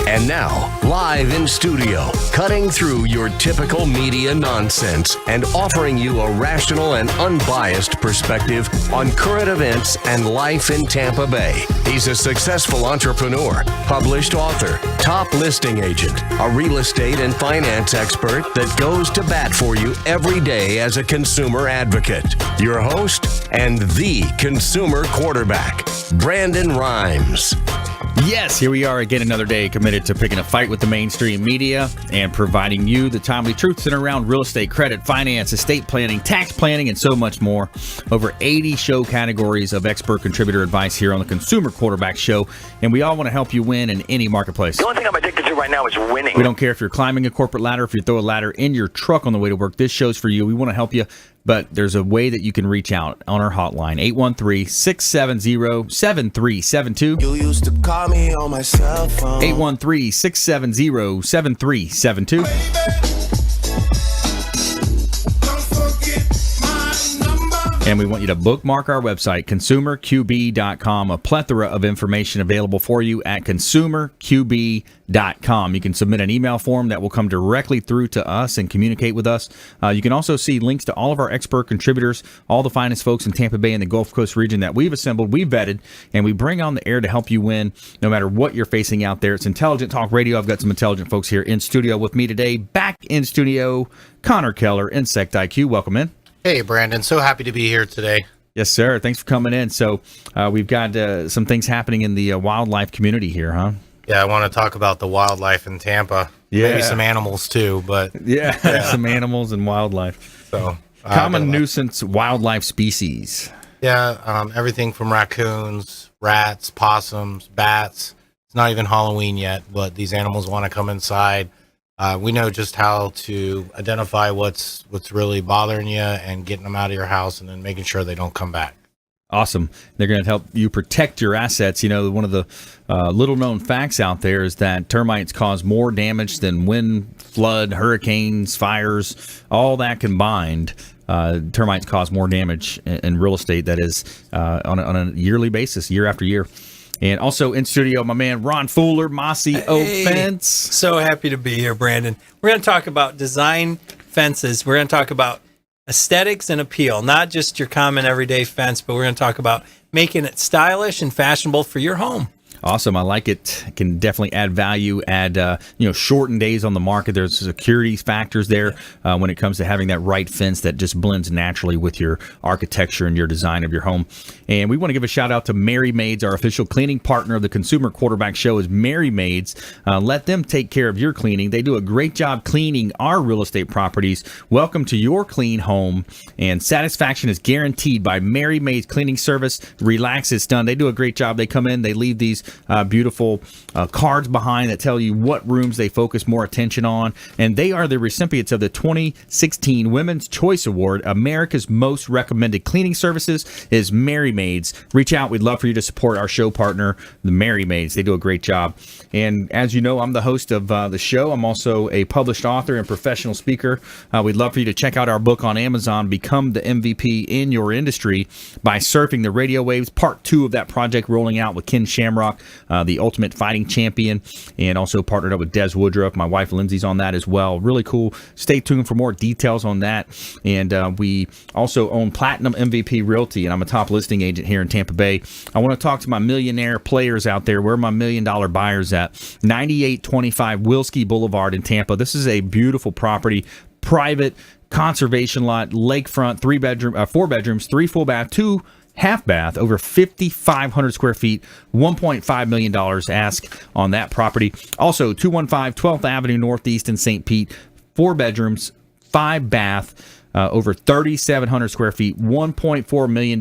And now, live in studio, cutting through your typical media nonsense and offering you a rational and unbiased perspective on current events and life in Tampa Bay. He's a successful entrepreneur, published author, top listing agent, a real estate and finance expert that goes to bat for you every day as a consumer advocate. Your host and the consumer quarterback, Brandon Rhymes. Yes, here we are again another day committed to picking a fight with the mainstream media and providing you the timely truth centered around real estate, credit, finance, estate planning, tax planning, and so much more. Over 80 show categories of expert contributor advice here on the Consumer Quarterback Show, and we all want to help you win in any marketplace. The only thing I'm addicted to right now is winning. We don't care if you're climbing a corporate ladder, if you throw a ladder in your truck on the way to work. This show's for you. We want to help you. But there's a way that you can reach out on our hotline, 813-670-7372. You used to call me on my cell phone. 813-670-7372. And we want you to bookmark our website, consumerqb.com. A plethora of information available for you at consumerqb.com. You can submit an email form that will come directly through to us and communicate with us. You can also see links to all of our expert contributors, all the finest folks in Tampa Bay and the Gulf Coast region that we've assembled, we've vetted, and we bring on the air to help you win no matter what you're facing out there. It's Intelligent Talk Radio. I've got some intelligent folks here in studio with me today. Back in studio, Connor Keller, Insect IQ. Welcome in. Hey, Brandon. So happy to be here today. Yes, sir. Thanks for coming in. So we've got some things happening in the wildlife community here, huh? Yeah, I want to talk about the wildlife in Tampa. Yeah. Maybe some animals, too. But yeah. Some animals and wildlife. So common nuisance wildlife species. Yeah, everything from raccoons, rats, possums, bats. It's not even Halloween yet, but these animals want to come inside. We know just how to identify what's really bothering you and getting them out of your house and then making sure they don't come back. Awesome. They're going to help you protect your assets. You know, one of the little-known facts out there is that termites cause more damage than wind, flood, hurricanes, fires, all that combined. Termites cause more damage in real estate, that is, on a yearly basis, year after year. And also in studio, my man Ron Fuller, Mossy Fence. So happy to be here, Brandon. We're going to talk about design fences. We're going to talk about aesthetics and appeal, not just your common everyday fence, but we're going to talk about making it stylish and fashionable for your home. Awesome. I like it. It can definitely add value, shorten days on the market. There's security factors there when it comes to having that right fence that just blends naturally with your architecture and your design of your home. And we want to give a shout out to Mary Maids, our official cleaning partner of the Consumer Quarterback Show is Mary Maids. Let them take care of your cleaning. They do a great job cleaning our real estate properties. Welcome to your clean home, and satisfaction is guaranteed by Mary Maids Cleaning Service. Relax, it's done. They do a great job. They come in, they leave these beautiful cards behind that tell you what rooms they focus more attention on, and they are the recipients of the 2016 Women's Choice Award. America's most recommended cleaning services is Mary Maids. Reach out. We'd love for you to support our show partner, the Mary Maids. They do a great job. And as you know, I'm the host of the show. I'm also a published author and professional speaker. We'd love for you to check out our book on Amazon, Become the MVP in Your Industry by Surfing the Radio Waves. Part 2 of that project rolling out with Ken Shamrock, the Ultimate Fighting Champion, and also partnered up with Des Woodruff. My wife Lindsay's on that as well. Really cool. Stay tuned for more details on that. And we also own Platinum MVP Realty, and I'm a top listing agent here in Tampa Bay. I want to talk to my millionaire players out there. Where are my $1 million buyers at? 9825 Wilski Boulevard in Tampa. This is a beautiful property, private conservation lot, lakefront, 4 bedrooms, 3 full bath, 2 half bath, over 5,500 square feet, $1.5 million ask on that property. Also, 215 12th Avenue Northeast in St. Pete, 4 bedrooms, 5 bath, over 3,700 square feet, $1.4 million.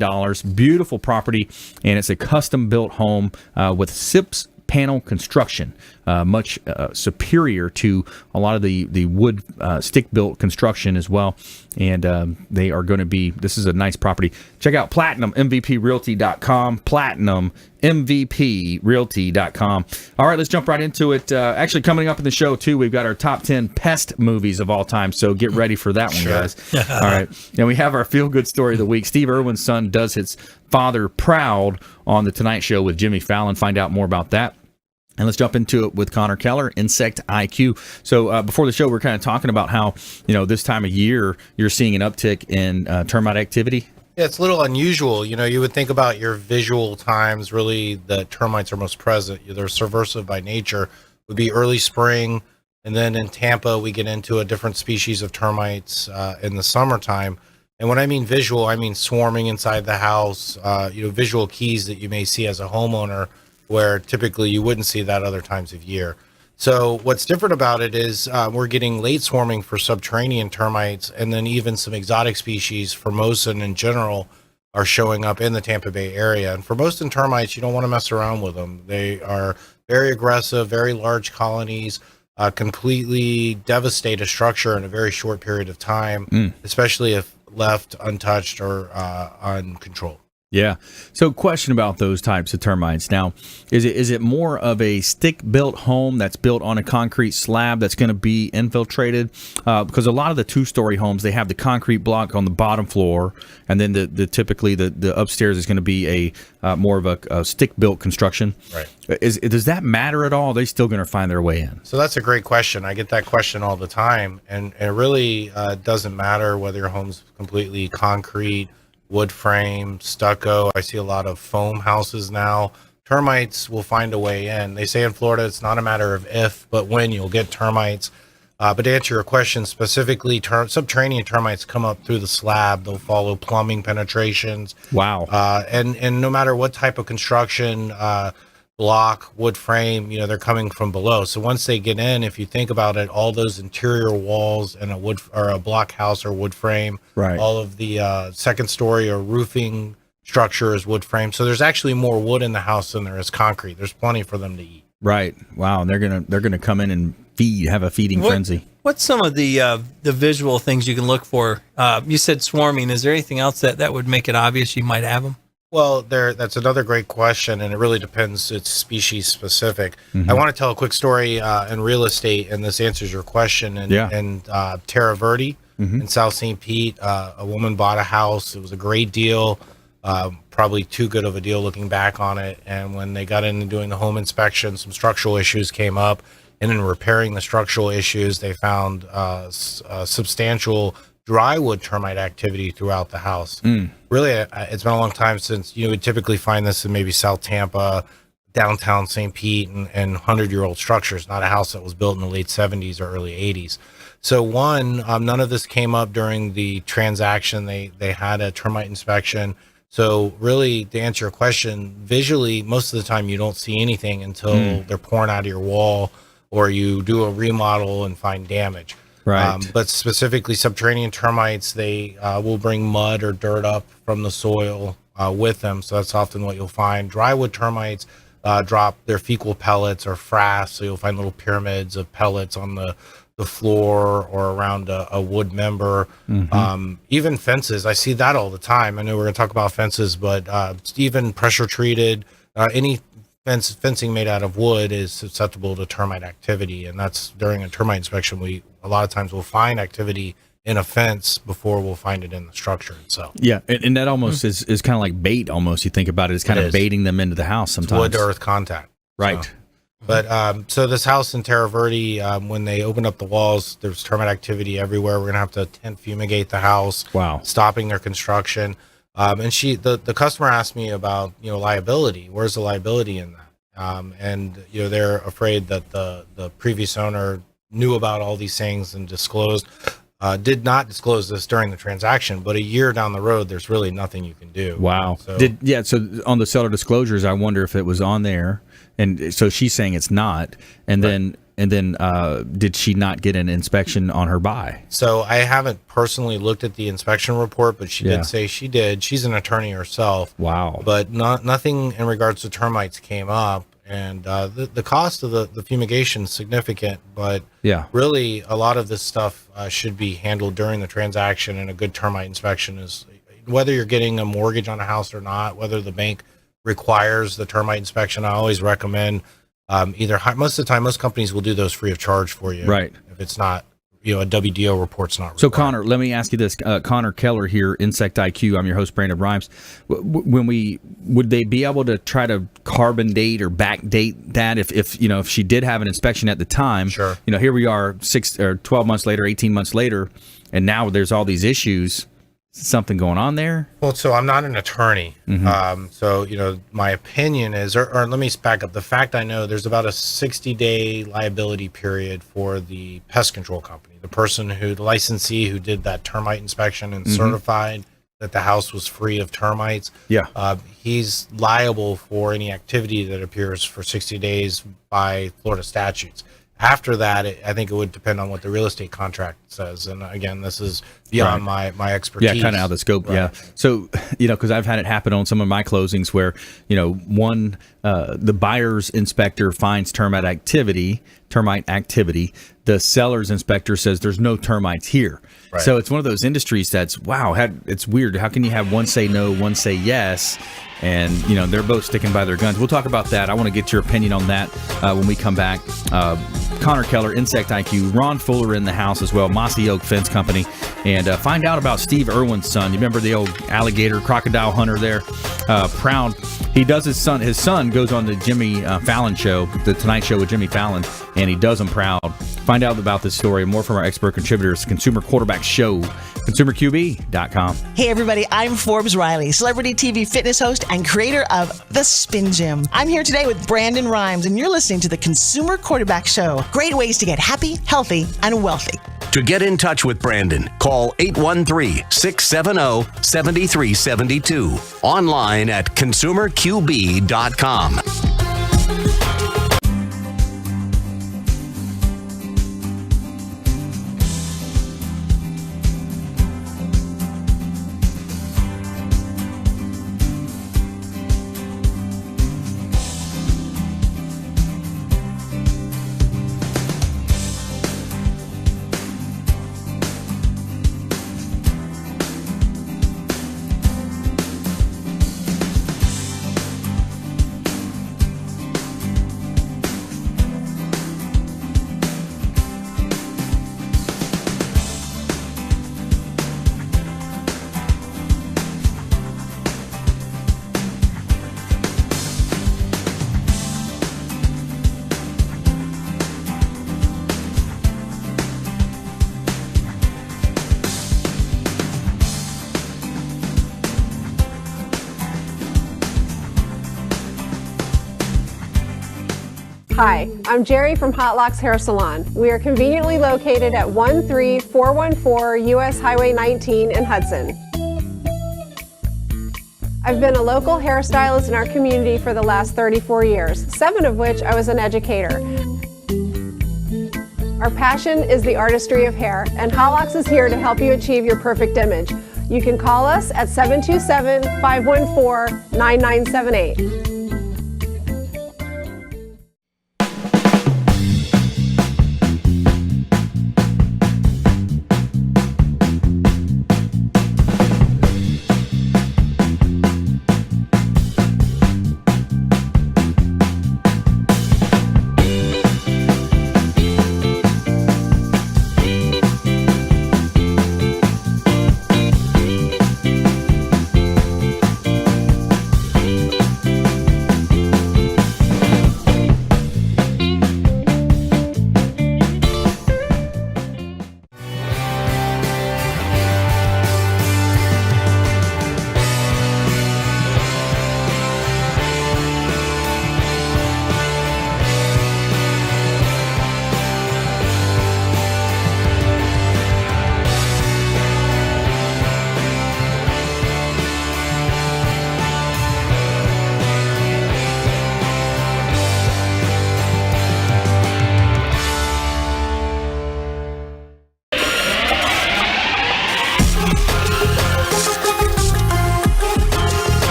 Beautiful property, and it's a custom-built home with SIPS panel construction, much superior to a lot of the wood stick-built construction as well. And they are going to be, this is a nice property. Check out PlatinumMVPRealty.com, PlatinumMVPRealty.com. All right, let's jump right into it. Actually, coming up in the show, too, we've got our top 10 pest movies of all time, so get ready for that one, guys. All right, and we have our feel-good story of the week. Steve Irwin's son does his father proud on The Tonight Show with Jimmy Fallon. Find out more about that. And let's jump into it with Connor Keller, Insect IQ. So before the show, we're kind of talking about how, this time of year, you're seeing an uptick in termite activity. Yeah, it's a little unusual. You would think about your visual times, really, the termites are most present. They're subversive by nature, would be early spring. And then in Tampa, we get into a different species of termites in the summertime. And when I mean visual, I mean swarming inside the house, visual keys that you may see as a homeowner, where typically you wouldn't see that other times of year. So what's different about it is we're getting late swarming for subterranean termites, and then even some exotic species, Formosan in general, are showing up in the Tampa Bay area. And Formosan termites, you don't want to mess around with them. They are very aggressive, very large colonies, completely devastate a structure in a very short period of time, especially if left untouched or uncontrolled. Yeah. So question about those types of termites. Now, is it more of a stick-built home that's built on a concrete slab that's going to be infiltrated? Because a lot of the two-story homes, they have the concrete block on the bottom floor, and then typically the upstairs is going to be a more of a stick-built construction. Right. Does that matter at all? Are they still going to find their way in? So that's a great question. I get that question all the time, and it really doesn't matter whether your home's completely concrete, wood frame, stucco. I see a lot of foam houses now. Termites will find a way in. They say in Florida it's not a matter of if, but when you'll get termites. But to answer your question specifically, subterranean termites come up through the slab. They'll follow plumbing penetrations. Wow. And no matter what type of construction, block, wood frame, they're coming from below. So once they get in, if you think about it, all those interior walls in a wood or a block house or wood frame, right, all of the second story or roofing structure is wood frame. So there's actually more wood in the house than there is concrete. There's plenty for them to eat. Right. Wow. And they're gonna come in and have a feeding frenzy. What's some of the visual things you can look for? You said swarming. Is there anything else that would make it obvious you might have them? Well, that's another great question, and it really depends. It's species specific. I want to tell a quick story in real estate, and this answers your question. In Terra Verde in South St. Pete, a woman bought a house. It was a great deal, probably too good of a deal looking back on it. And when they got into doing the home inspection, some structural issues came up. And in repairing the structural issues, they found substantial drywood termite activity throughout the house. Really, it's been a long time since you would typically find this in maybe South Tampa, downtown St. Pete, and 100-year-old structures, not a house that was built in the late 70s or early 80s. So none of this came up during the transaction. They had a termite inspection. So really, to answer your question, visually, most of the time you don't see anything until they're pouring out of your wall or you do a remodel and find damage. Right. But specifically subterranean termites, they will bring mud or dirt up from the soil with them. So that's often what you'll find. Drywood termites drop their fecal pellets or frass. So you'll find little pyramids of pellets on the floor or around a wood member. Even fences, I see that all the time. I know we're going to talk about fences, but even pressure treated, any fencing made out of wood is susceptible to termite activity, and that's during a termite inspection. A lot of times we'll find activity in a fence before we'll find it in the structure itself. Yeah, and that almost is kind of like bait. Almost, you think about it, it's kind of baiting them into the house sometimes. It's wood to earth contact, right? So. But so this house in Terra Verde, when they opened up the walls, there's termite activity everywhere. We're gonna have to tent fumigate the house. Wow, stopping their construction. And the customer asked me about liability. Where's the liability in that? And they're afraid that the previous owner knew about all these things and did not disclose this during the transaction. But a year down the road, there's really nothing you can do. Wow. So on the seller disclosures, I wonder if it was on there, and so she's saying it's not, and right. then did she not get an inspection on her buy? So I haven't personally looked at the inspection report, but she did say she did. She's an attorney herself. Wow. But nothing in regards to termites came up. And the cost of the fumigation is significant, but really a lot of this stuff should be handled during the transaction. And a good termite inspection is whether you're getting a mortgage on a house or not, whether the bank requires the termite inspection. I always recommend most of the time, most companies will do those free of charge for you. Right. If it's not, a WDO report's not required. So, Connor, let me ask you this. Connor Keller here, Insect IQ. I'm your host, Brandon Rhymes. Would they be able to try to carbon date or back date that if she did have an inspection at the time? Sure. Here we are 6 or 12 months later, 18 months later, and now there's all these issues. Something going on there? Well, so I'm not an attorney. So, my opinion is, or let me back up. The fact I know there's about a 60-day liability period for the pest control company, the licensee who did that termite inspection and certified that the house was free of termites. Yeah. He's liable for any activity that appears for 60 days by Florida statutes. After that, I think it would depend on what the real estate contract says. And again, this is beyond my expertise. Yeah, kind of out of the scope. Right. Yeah. So, because I've had it happen on some of my closings where, the buyer's inspector finds termite activity. The seller's inspector says there's no termites here. Right. So it's one of those industries that's, it's weird. How can you have one say no, one say yes? And, they're both sticking by their guns. We'll talk about that. I want to get your opinion on that when we come back. Connor Keller, Insect IQ, Ron Fuller in the house as well, Mossy Oak Fence Company, and find out about Steve Irwin's son. You remember the old alligator crocodile hunter there? Proud. He does his son goes on the Jimmy Fallon show, the Tonight Show with Jimmy Fallon, and he does him proud. Find out about this story and more from our expert contributors, Consumer Quarterback Show, consumerqb.com. Hey everybody, I'm Forbes Riley, celebrity TV fitness host and creator of The Spin Gym. I'm here today with Brandon Rhymes, and you're listening to the Consumer Quarterback Show. Great ways to get happy, healthy, and wealthy. To get in touch with Brandon, call 813-670-7372. Online at consumerqb.com. Hi, I'm Jerry from Hot Locks Hair Salon. We are conveniently located at 13414 US Highway 19 in Hudson. I've been a local hairstylist in our community for the last 34 years, 7 of which I was an educator. Our passion is the artistry of hair, and Hot Locks is here to help you achieve your perfect image. You can call us at 727-514-9978.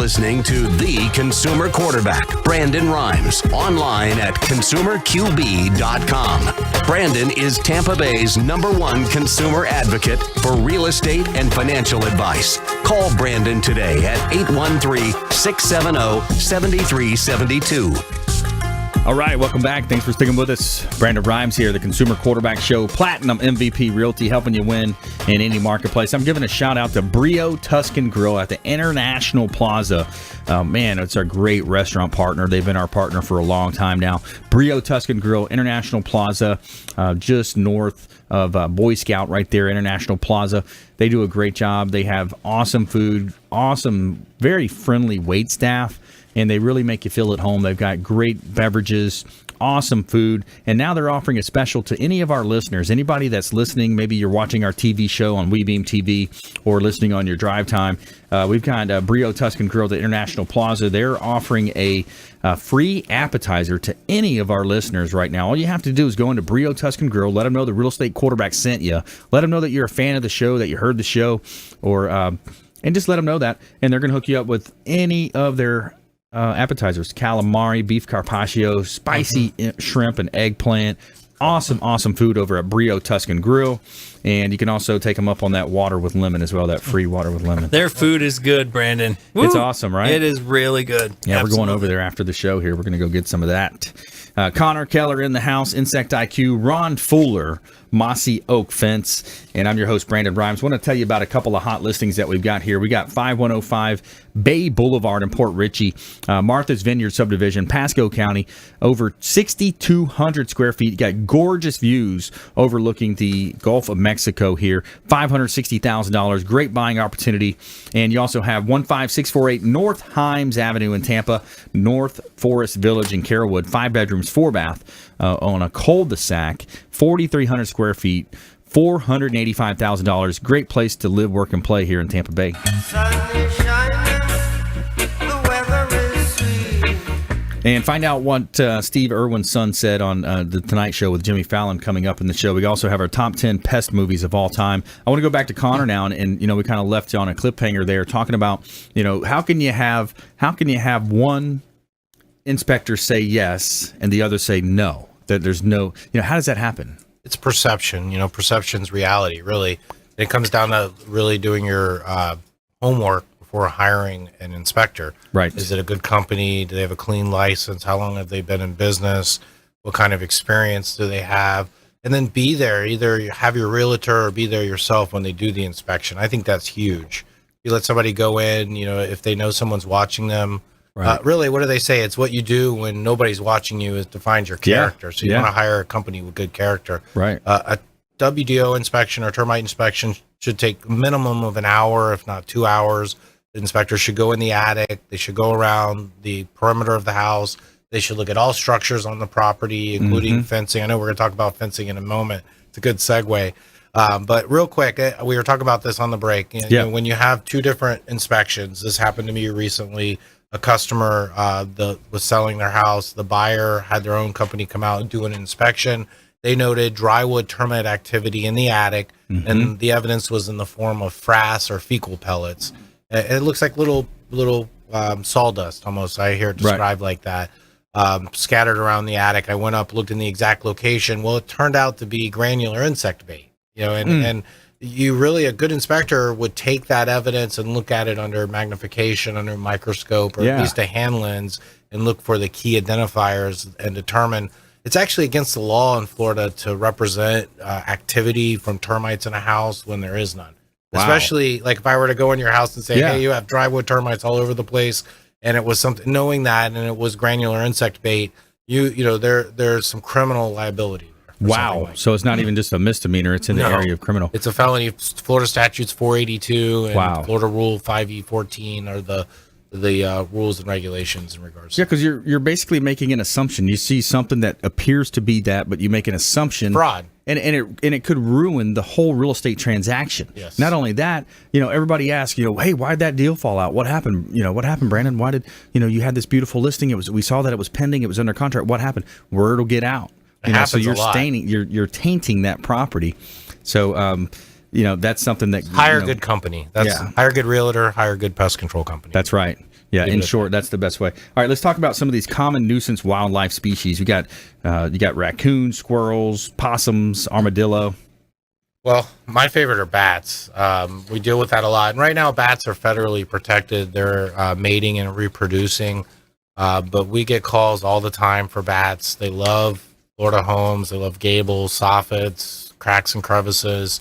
Listening to the Consumer Quarterback, Brandon Rhymes, online at consumerqb.com. Brandon is Tampa Bay's #1 consumer advocate for real estate and financial advice. Call Brandon today at 813-670-7372. All right, welcome back. Thanks for sticking with us. Brandon Rhymes here, the Consumer Quarterback Show, Platinum MVP Realty, helping you win in any marketplace. I'm giving a shout out to Brio Tuscan Grill at the International Plaza. Man, it's our great restaurant partner. They've been our partner for a long time now. Brio Tuscan Grill, International Plaza, just north of Boy Scout right there, International Plaza. They do a great job. They have awesome food, awesome, very friendly wait staff, and they really make you feel at home. They've got great beverages, awesome food, and now they're offering a special to any of our listeners. Anybody that's listening, maybe you're watching our TV show on WeBeam TV or listening on your drive time. We've got Brio Tuscan Grill at the International Plaza. They're offering a free appetizer to any of our listeners right now. All you have to do is go into Brio Tuscan Grill, let them know the Real Estate Quarterback sent you, let them know that you're a fan of the show, that you heard the show, or and just let them know that, and they're going to hook you up with any of their appetizers: calamari, beef carpaccio, spicy shrimp and eggplant. Awesome food over at Brio Tuscan Grill. And you can also take them up on that water with lemon as well, that free water with lemon. Their food is good, Brandon. Woo! It's awesome, right? It is really good. Yeah, Absolutely. We're going over there after the show here. We're going to go get some of that. Connor Keller in the house, Insect IQ, Ron Fuller, Mossy Oak Fence, and I'm your host, Brandon Rhymes. I want to tell you about a couple of hot listings that we've got here. We got 5105 Bay Boulevard in Port Richey, Martha's Vineyard subdivision, Pasco County, over 6,200 square feet. You got gorgeous views overlooking the Gulf of Mexico here, $560,000, great buying opportunity. And you also have 15648 North Himes Avenue in Tampa, North Forest Village in Carrollwood, 5 bedrooms, 4 bath on a cul-de-sac, 4,300 square feet, $485,000. Great place to live, work, and play here in Tampa Bay. And find out what Steve Irwin's son said on the Tonight Show with Jimmy Fallon coming up in the show. We also have our top 10 pest movies of all time. I want to go back to Connor now, and we kind of left you on a cliffhanger there, talking about how can you have one inspector say yes and the other say no? That there's no, how does that happen? It's perception. Perception's reality. Really, it comes down to really doing your homework before hiring an inspector. Right. Is it a good company? Do they have a clean license? How long have they been in business? What kind of experience do they have? And then be there. Either you have your realtor or be there yourself when they do the inspection. I think that's huge. You let somebody go in, if they know someone's watching them. Right. Really, what do they say? It's what you do when nobody's watching you is defines your character. So you want to hire a company with good character. Right. A WDO inspection or termite inspection should take a minimum of an hour, if not 2 hours. The inspector should go in the attic. They should go around the perimeter of the house. They should look at all structures on the property, including fencing. I know we're going to talk about fencing in a moment. It's a good segue. But real quick, we were talking about this on the break. When you have 2 different inspections, this happened to me recently. A customer was selling their house. The buyer had their own company come out and do an inspection. They noted drywood termite activity in the attic, and the evidence was in the form of frass or fecal pellets. It looks like little sawdust almost. I hear it described like that, scattered around the attic. I went up, looked in the exact location. Well, it turned out to be granular insect bait. And you really, a good inspector would take that evidence and look at it under magnification, under a microscope, or at least a hand lens, and look for the key identifiers and determine. It's actually against the law in Florida to represent activity from termites in a house when there is none. Wow. Especially like if I were to go in your house and say, hey, you have drywood termites all over the place, and it was something, knowing that, and it was granular insect bait, there's some criminal liability. Wow. Like so it's not even just a misdemeanor. It's in the area of criminal. It's a felony. Florida statutes 482 and Florida Rule 5E14 are the rules and regulations in regards to because you're basically making an assumption. You see something that appears to be that, but you make an assumption. Fraud. And it could ruin the whole real estate transaction. Yes. Not only that, everybody asks, hey, why'd that deal fall out? What happened? What happened, Brandon? Why did, you had this beautiful listing. We saw that it was pending. It was under contract. What happened? Word will get out. So you're you're tainting that property. So, that's something that hire a good company. Hire a good realtor, hire a good pest control company. That's right. Yeah, in short, that's the best way. All right, let's talk about some of these common nuisance wildlife species. You got raccoons, squirrels, possums, armadillo. Well, my favorite are bats. We deal with that a lot. And right now, bats are federally protected. They're mating and reproducing. But we get calls all the time for bats. They love Florida homes. They love gables, soffits, cracks and crevices.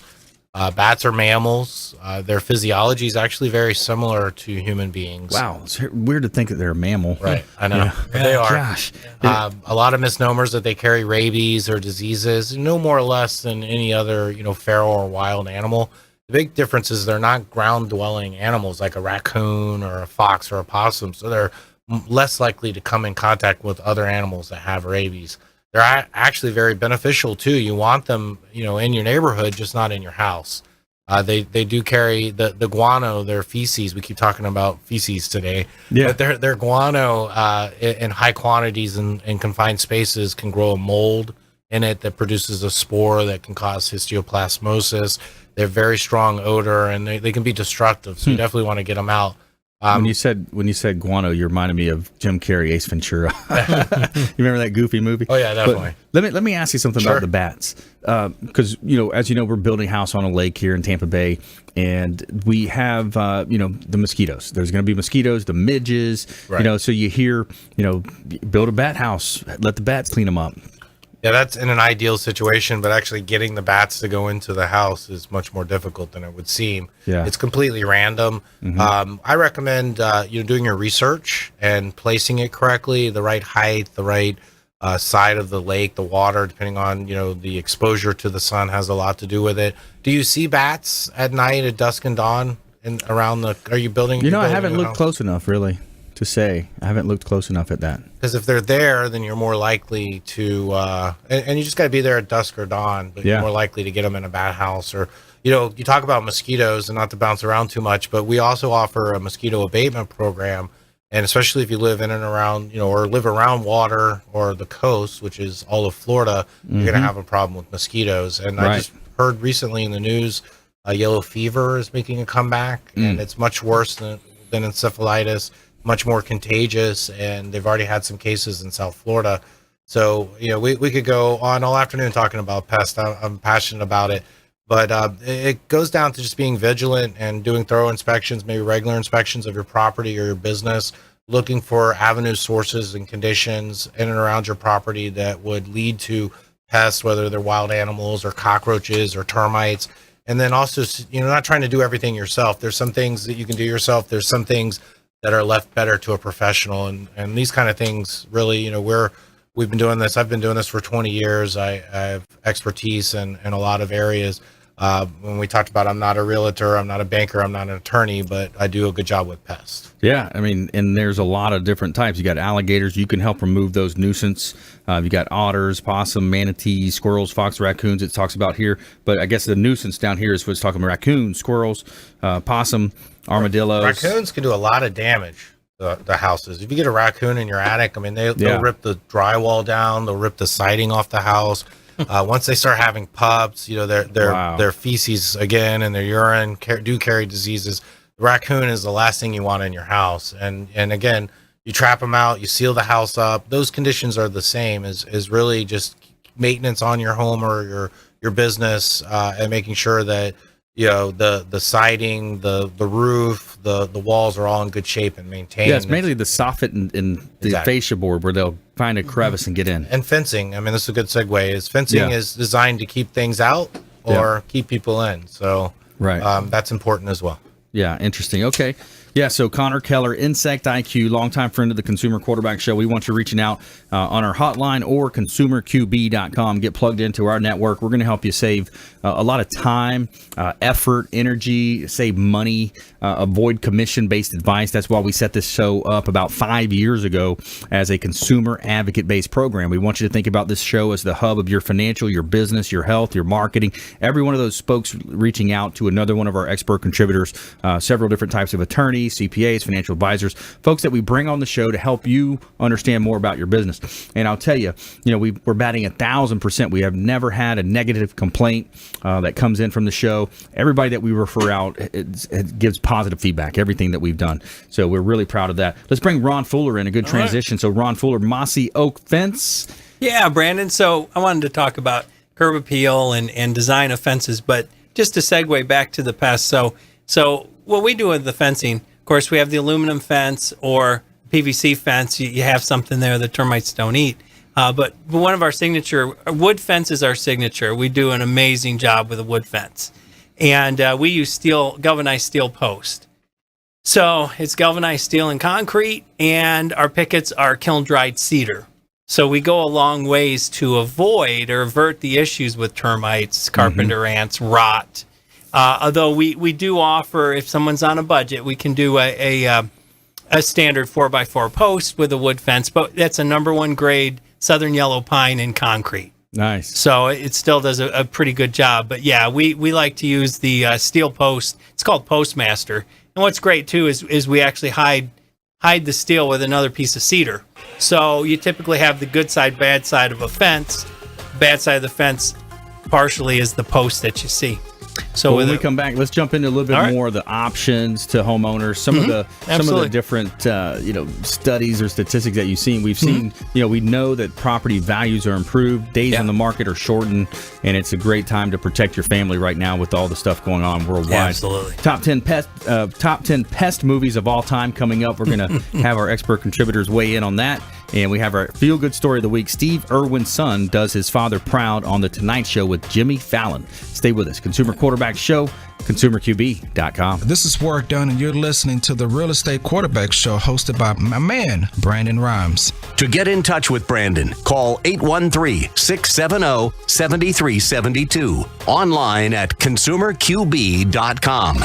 Bats are mammals. Their physiology is actually very similar to human beings. Wow, it's weird to think that they're a mammal. Right, I know. But they are. Gosh. A lot of misnomers that they carry rabies or diseases, no more or less than any other, feral or wild animal. The big difference is they're not ground-dwelling animals like a raccoon or a fox or a possum, so they're less likely to come in contact with other animals that have rabies. They're actually very beneficial too. You want them, in your neighborhood, just not in your house. They do carry the guano, their feces. We keep talking about feces today. Yeah. But their guano in high quantities in confined spaces can grow a mold in it that produces a spore that can cause histoplasmosis. They have very strong odor, and they can be destructive. So you definitely want to get them out. When you said guano, you reminded me of Jim Carrey, Ace Ventura. You remember that goofy movie? Oh yeah, definitely. But let me ask you something Sure. about the bats, because as you know, we're building a house on a lake here in Tampa Bay, and we have the mosquitoes. There's going to be mosquitoes, the midges. Right. So you hear build a bat house, let the bats clean them up. Yeah, that's in an ideal situation, but actually getting the bats to go into the house is much more difficult than it would seem. Yeah. It's completely random. I recommend doing your research and placing it correctly, the right height, the right side of the lake, the water, depending on the exposure to the sun has a lot to do with it. Do you see bats at night at dusk and dawn around the? Are you building? I haven't looked close enough really to say. I haven't looked close enough at that. Because if they're there, then you're more likely to, and you just got to be there at dusk or dawn, but you're more likely to get them in a bat house. Or, you talk about mosquitoes, and not to bounce around too much, but we also offer a mosquito abatement program. And especially if you live in and around, or live around water or the coast, which is all of Florida, you're going to have a problem with mosquitoes. And I just heard recently in the news, yellow fever is making a comeback, and it's much worse than encephalitis. Much more contagious, and they've already had some cases in South Florida. So, we could go on all afternoon talking about pests. I'm passionate about it, but it goes down to just being vigilant and doing thorough inspections, maybe regular inspections of your property or your business, looking for avenue sources and conditions in and around your property that would lead to pests, whether they're wild animals or cockroaches or termites. And then also, not trying to do everything yourself. There's some things that you can do yourself. There's some things that are left better to a professional, and these kind of things really, we've been doing this. I've been doing this for 20 years. I have expertise in a lot of areas. When we talked about, I'm not a realtor, I'm not a banker, I'm not an attorney, but I do a good job with pests. Yeah, and there's a lot of different types. You got alligators, you can help remove those nuisance. You got otters, possum, manatees, squirrels, fox, raccoons. It talks about here, but I guess the nuisance down here is what's talking about: raccoons, squirrels, possum, armadillos. Raccoons can do a lot of damage to the houses. If you get a raccoon in your attic, they'll rip the drywall down, they'll rip the siding off the house. Once they start having pups, their feces again and their urine do carry diseases. The raccoon is the last thing you want in your house. And again, you trap them out, you seal the house up. Those conditions are the same as really just maintenance on your home or your business, and making sure that the siding, the roof, the walls are all in good shape and maintained. Yeah, it's mainly the soffit and the fascia board where they'll find a crevice and get in. And fencing. This is a good segue. Fencing is designed to keep things out or keep people in. So that's important as well. Yeah, interesting. Okay. Yeah, so Connor Keller, Insect IQ, longtime friend of the Consumer Quarterback Show. We want you reaching out on our hotline or consumerqb.com. Get plugged into our network. We're going to help you save a lot of time, effort, energy, save money, avoid commission-based advice. That's why we set this show up about 5 years ago as a consumer advocate-based program. We want you to think about this show as the hub of your financial, your business, your health, your marketing. Every one of those spokes reaching out to another one of our expert contributors, several different types of attorneys, CPAs, financial advisors, folks that we bring on the show to help you understand more about your business. And I'll tell you, we're batting 1,000%. We have never had a negative complaint that comes in from the show. Everybody that we refer out it gives positive feedback, everything that we've done. So we're really proud of that. Let's bring Ron Fuller in, a good transition. Right. So Ron Fuller, Mossy Oak Fence. Yeah, Brandon. So I wanted to talk about curb appeal and design of fences, but just to segue back to the pest. So what we do with the fencing, of course, we have the aluminum fence or PVC fence, you have something there that termites don't eat. But one of our signature wood fence is our signature. We do an amazing job with a wood fence, and we use galvanized steel post. So it's galvanized steel and concrete, and our pickets are kiln dried cedar. So we go a long ways to avoid or avert the issues with termites, carpenter ants, rot. Although we do offer, if someone's on a budget, we can do a standard 4x4 post with a wood fence, but that's a number 1 grade southern yellow pine in concrete. Nice. So it still does a pretty good job. But yeah, we like to use the steel post. It's called Postmaster. And what's great too is we actually hide the steel with another piece of cedar. So you typically have the good side, bad side of a fence. Bad side of the fence partially is the post that you see. So when we come back, let's jump into a little bit more of the options to homeowners. Some of the different studies or statistics that you've seen. We've seen, we know that property values are improved, days on the market are shortened, and it's a great time to protect your family right now with all the stuff going on worldwide. Absolutely. Top 10 pest movies of all time coming up. We're going to have our expert contributors weigh in on that. And we have our feel-good story of the week. Steve Irwin's son does his father proud on The Tonight Show with Jimmy Fallon. Stay with us. Consumer Quarterback Show, ConsumerQB.com. This is Work Done, and you're listening to the Real Estate Quarterback Show hosted by my man, Brandon Rhymes. To get in touch with Brandon, call 813-670-7372. Online at ConsumerQB.com.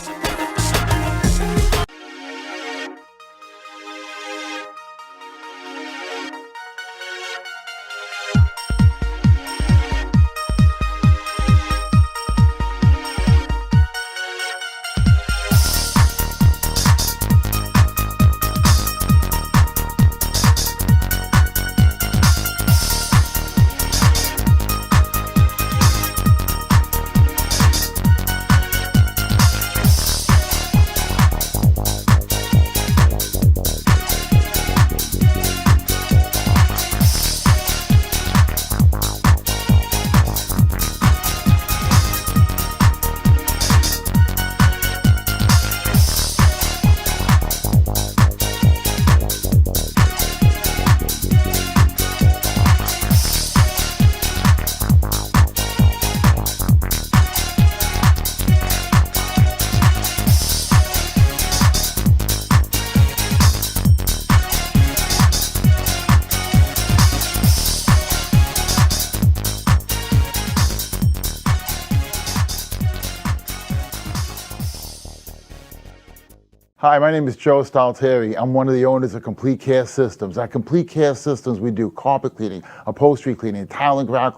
Hi, my name is Joe Stalteri. I'm one of the owners of Complete Care Systems. At Complete Care Systems, we do carpet cleaning, upholstery cleaning, tile and grout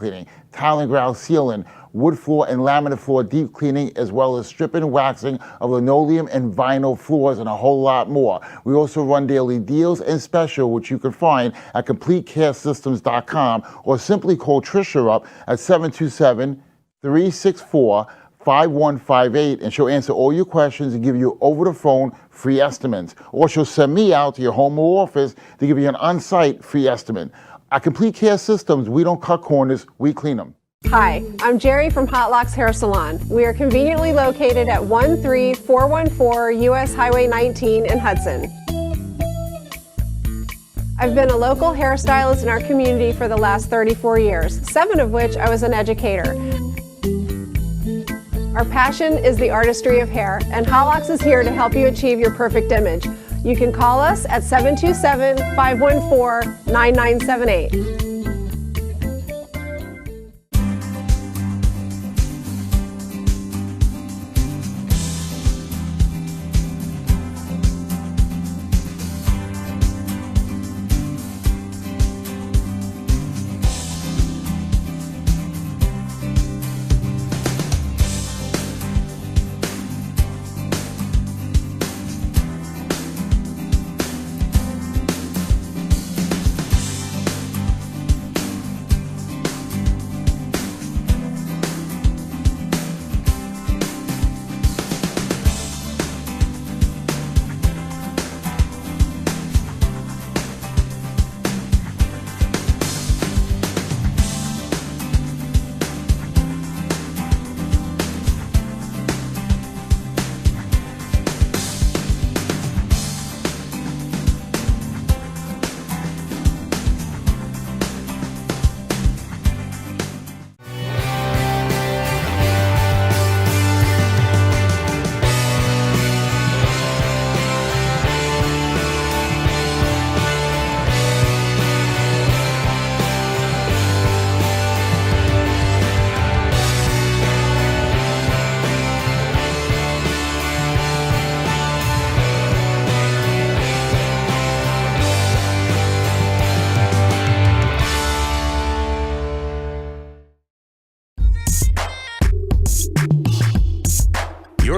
sealing, wood floor and laminate floor deep cleaning, as well as stripping and waxing of linoleum and vinyl floors, and a whole lot more. We also run daily deals and special, which you can find at CompleteCareSystems.com, or simply call Tricia up at 727-364-5158, and she'll answer all your questions and give you over the phone free estimates. Or she'll send me out to your home or office to give you an on-site free estimate. At Complete Care Systems, we don't cut corners, we clean them. Hi, I'm Jerry from Hot Locks Hair Salon. We are conveniently located at 13414 US Highway 19 in Hudson. I've been a local hairstylist in our community for the last 34 years, 7 of which I was an educator. Our passion is the artistry of hair, and Hot Locks is here to help you achieve your perfect image. You can call us at 727-514-9978.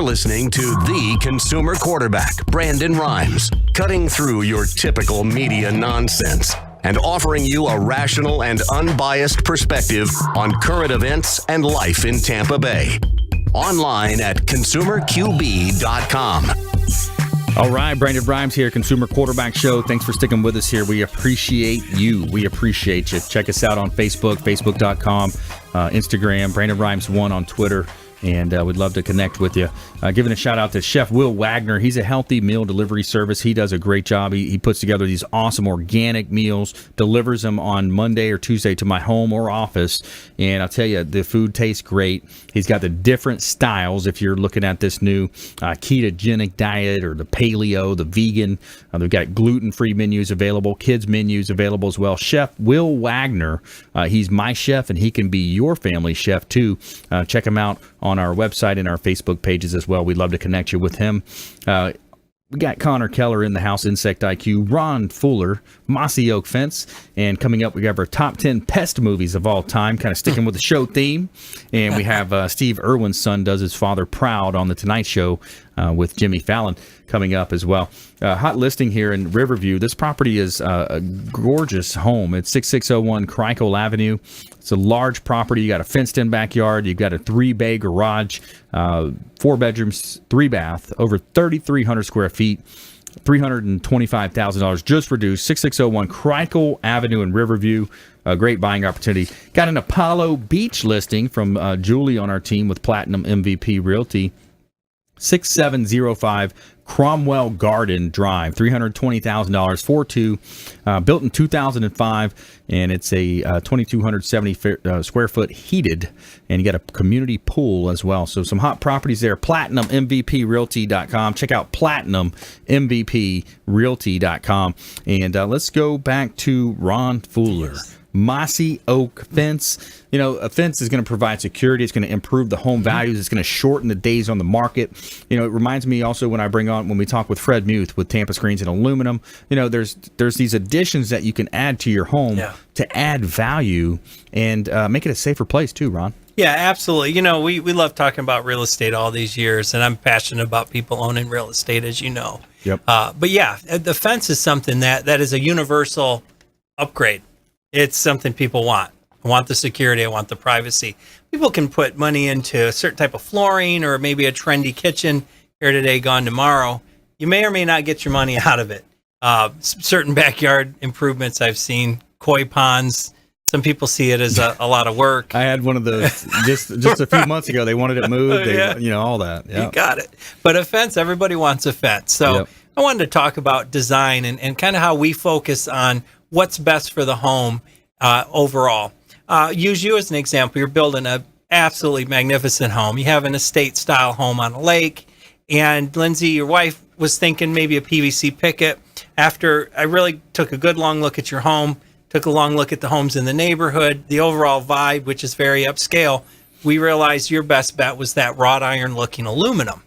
listening to the consumer quarterback, Brandon Rhymes, cutting through your typical media nonsense and offering you a rational and unbiased perspective on current events and life in Tampa Bay. Online at consumerqb.com. All right, Brandon Rhymes here, Consumer Quarterback Show. Thanks for sticking with us here. We appreciate you. We appreciate you. Check us out on Facebook, facebook.com, Instagram, Brandon Rhymes 1 on Twitter. And we'd love to connect with you. Giving a shout out to Chef Will Wagner. He's a healthy meal delivery service. He does a great job. He puts together these awesome organic meals, delivers them on Monday or Tuesday to my home or office. And I'll tell you, the food tastes great. He's got the different styles. If you're looking at this new ketogenic diet or the paleo, the vegan, they've got gluten-free menus available, kids menus available as well. Chef Will Wagner, he's my chef, and he can be your family chef too. Check him out on our website and our Facebook pages as well. We'd love to connect you with him. We got Connor Keller in the house, Insect IQ, Ron Fuller, Mossy Oak Fence, and coming up we got our top 10 pest movies of all time, kind of sticking with the show theme. And we have Steve Irwin's son does his father proud on the Tonight Show with Jimmy Fallon coming up as well. Hot listing here in Riverview. This property is a gorgeous home. It's 6601 Crikel Avenue. It's a large property. You got a fenced-in backyard. You've got a 3-bay garage, 4 bedrooms, 3 bath, over 3,300 square feet, $325,000 just reduced. 6601 Crikel Avenue in Riverview. A great buying opportunity. Got an Apollo Beach listing from Julie on our team with Platinum MVP Realty. 6705 Cromwell Garden Drive, $320,000, 4.2, built in 2005, and it's a 2,270 square foot heated, and you got a community pool as well. So some hot properties there. PlatinumMVPRealty.com. Check out PlatinumMVPRealty.com. And let's go back to Ron Fuller. Mossy Oak Fence. You know, a fence is going to provide security. It's going to improve the home values. It's going to shorten the days on the market. You know, it reminds me also when we talk with Fred Muth with Tampa Screens and Aluminum, you know, there's these additions that you can add to your home to add value and make it a safer place too, Ron. Yeah, absolutely. You know, we love talking about real estate all these years, and I'm passionate about people owning real estate, as you know. Yep. But yeah, the fence is something that is a universal upgrade. It's something people want. I want the security. I want the privacy. People can put money into a certain type of flooring or maybe a trendy kitchen here today, gone tomorrow. You may or may not get your money out of it. Certain backyard improvements I've seen, koi ponds. Some people see it as a lot of work. I had one of those just a few months ago. They wanted it moved. You know, all that. Yep. You got it. But a fence, everybody wants a fence. So I wanted to talk about design and kind of how we focus on what's best for the home overall. Use you as an example. You're building an absolutely magnificent home. You have an estate-style home on a lake. And Lindsay, your wife, was thinking maybe a PVC picket. After I really took a good long look at your home, took a long look at the homes in the neighborhood, the overall vibe, which is very upscale, we realized your best bet was that wrought iron-looking aluminum.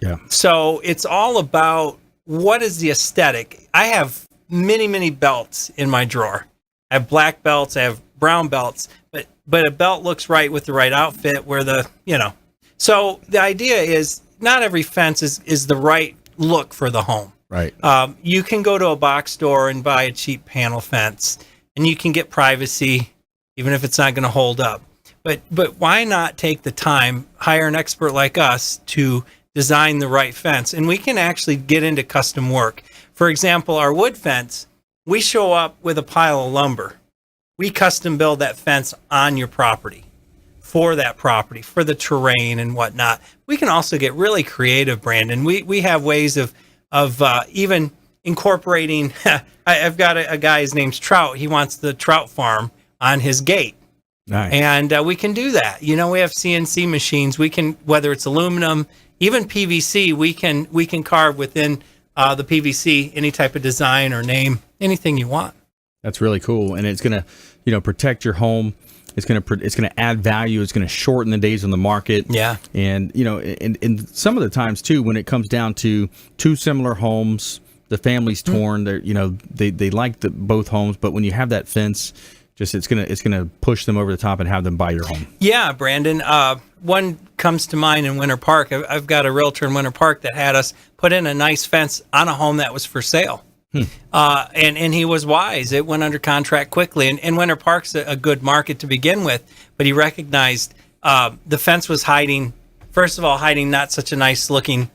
Yeah. So it's all about what is the aesthetic. I have many, many belts in my drawer. I have black belts, I have brown belts, but a belt looks right with the right outfit So the idea is not every fence is the right look for the home. Right. You can go to a box store and buy a cheap panel fence, and you can get privacy, even if it's not going to hold up. But why not take the time, hire an expert like us to design the right fence? And we can actually get into custom work. For example, our wood fence, we show up with a pile of lumber. We custom build that fence on your property, for that property, for the terrain and whatnot. We can also get really creative, Brandon. We have ways of even incorporating. I've got a guy, his name's Trout. He wants the trout farm on his gate. Nice. And we can do that. You know, we have CNC machines. We can, whether it's aluminum, even PVC, we can carve within the PVC any type of design or name, anything you want. That's really cool, and it's gonna, protect your home. It's gonna add value. It's gonna shorten the days on the market. Yeah, and and some of the times too, when it comes down to two similar homes, the family's torn. They like both homes, but when you have that fence, just it's gonna push them over the top and have them buy your home. Yeah, Brandon. One comes to mind in Winter Park. I've got a realtor in Winter Park that had us put in a nice fence on a home that was for sale. And he was wise. It went under contract quickly. And Winter Park's a good market to begin with, but he recognized the fence was hiding not such a nice looking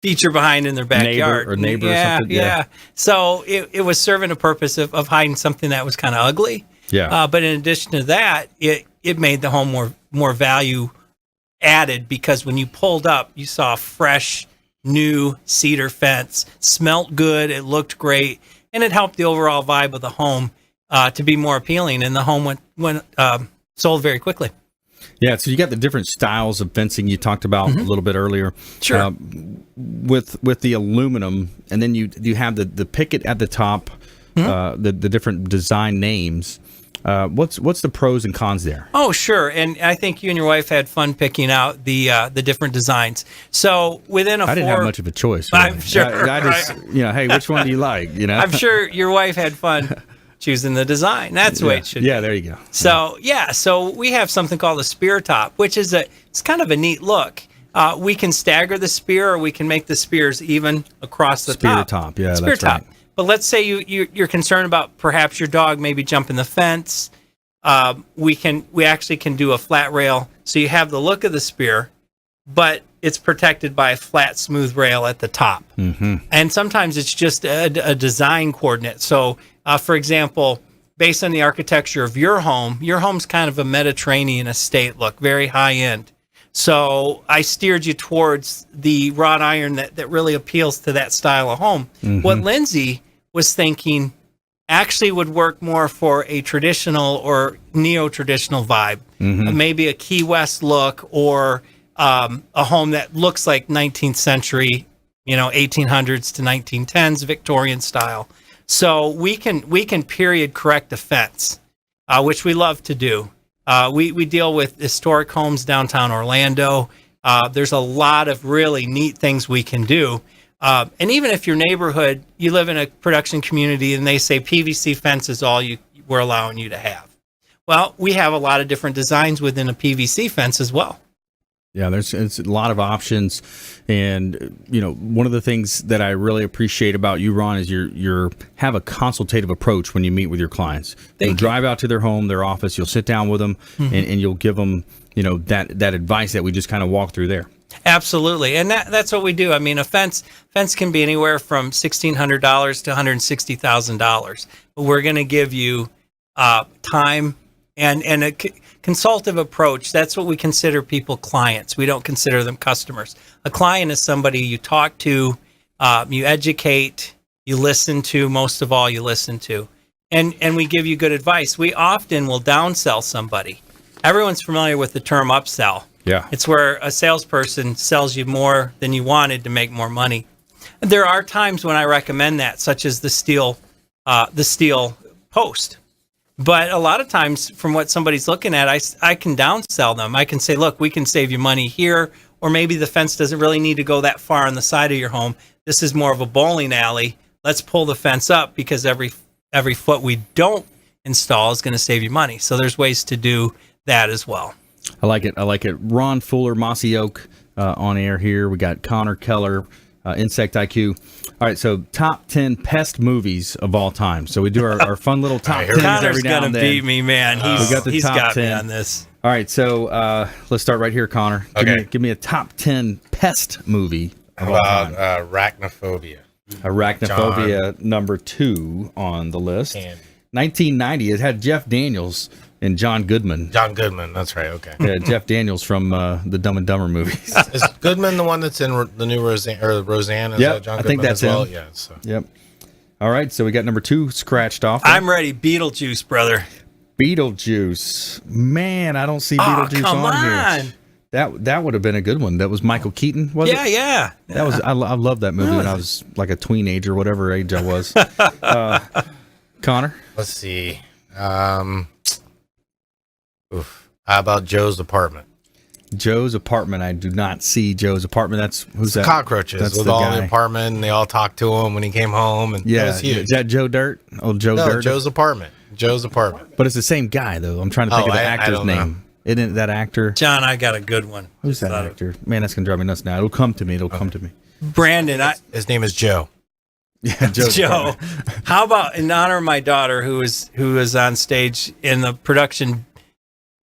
feature behind in their backyard. Neighbor or something. Yeah. So it was serving a purpose of hiding something that was kind of ugly. Yeah. But in addition to that, it made the home more value added, because when you pulled up, you saw a fresh, new cedar fence, smelt good, it looked great, and it helped the overall vibe of the home to be more appealing, and the home went sold very quickly. Yeah, so you got the different styles of fencing you talked about a little bit earlier. Sure. With the aluminum, and then you have the picket at the top, the different design names. What's the pros and cons there? Oh, sure. And I think you and your wife had fun picking out the different designs. So within I didn't have much of a choice. Really. I'm sure. I just, hey, which one do you like? I'm sure your wife had fun choosing the design. That's the way it should be. Yeah, there you go. So we have something called a spear top, which is it's kind of a neat look. We can stagger the spear, or we can make the spears even across the spear top. top, yeah, spear that's top. right. But let's say you're concerned about perhaps your dog maybe jumping the fence. We actually can do a flat rail, so you have the look of the spear, but it's protected by a flat, smooth rail at the top. And sometimes it's just a design coordinate. So, for example, based on the architecture of your home's kind of a Mediterranean estate look, very high end. So I steered you towards the wrought iron that really appeals to that style of home. What Lindsay was thinking actually would work more for a traditional or neo-traditional vibe, maybe a Key West look, or a home that looks like 19th century, 1800s to 1910s Victorian style. So we can period correct a fence, which we love to do. We deal with historic homes downtown Orlando. There's a lot of really neat things we can do. And even if your neighborhood, you live in a production community and they say PVC fence is all we're allowing you to have. Well, we have a lot of different designs within a PVC fence as well. Yeah, it's a lot of options, and one of the things that I really appreciate about you, Ron, is you have a consultative approach when you meet with your clients. You'll drive out to their home, their office, you'll sit down with them, and you'll give them that advice that we just kind of walked through there. Absolutely, and that's what we do. I mean, a fence can be anywhere from $1,600 to $160,000, but we're going to give you time and a consultative approach. That's what we consider people clients. We don't consider them customers. A client is somebody you talk to, you educate, you listen to. Most of all, you listen to, and we give you good advice. We often will downsell somebody. Everyone's familiar with the term upsell. Yeah. It's where a salesperson sells you more than you wanted to make more money. There are times when I recommend that, such as the steel post. But a lot of times, from what somebody's looking at, I can downsell them. I can say, look, we can save you money here, or maybe the fence doesn't really need to go that far on the side of your home. This is more of a bowling alley. Let's pull the fence up, because every foot we don't install is going to save you money. So there's ways to do that as well. I like it. Ron Fuller, Mossy Oak, on air here. We got Connor Keller, Insect IQ. All right, so top 10 pest movies of all time. So we do our fun little top 10s every now and then. Connor's gonna beat me, man. He's got 10. Me on this. All right, so let's start right here, Connor. Okay. Give me a top 10 pest movie of all time. Arachnophobia. Arachnophobia, number 2 on the list. 1990, it had Jeff Daniels and John Goodman. John Goodman, that's right, okay. Yeah, Jeff Daniels from the Dumb and Dumber movies. Is Goodman the one that's in the new Roseanne? Or Roseanne? Is that John Goodman? I think that's as well? him. Yeah. So. Yep. All right, so we got number 2 scratched off. I'm ready. Beetlejuice, brother. Beetlejuice. Man, I don't see Beetlejuice on here. That would have been a good one. That was Michael Keaton, was it? Yeah. That was. I love that movie when I was like a teenager, whatever age I was. Connor? Let's see. How about Joe's Apartment? Joe's Apartment. I do not see Joe's Apartment. Who's that? Cockroaches That's with the all guy. the apartment, and they all talked to him when he came home. And Yeah, that was huge. Is that Joe Dirt? Oh, Joe Dirt. Joe's Apartment. Joe's apartment. But it's the same guy, though. I'm trying to think of the I actor's don't know. name. Isn't it that actor? John, I got a good one. Who's that actor? Man, that's going to drive me nuts now. It'll come to me. Brandon, His name is Joe. Yeah, Joe's Joe. How about in honor of my daughter who is on stage in the production,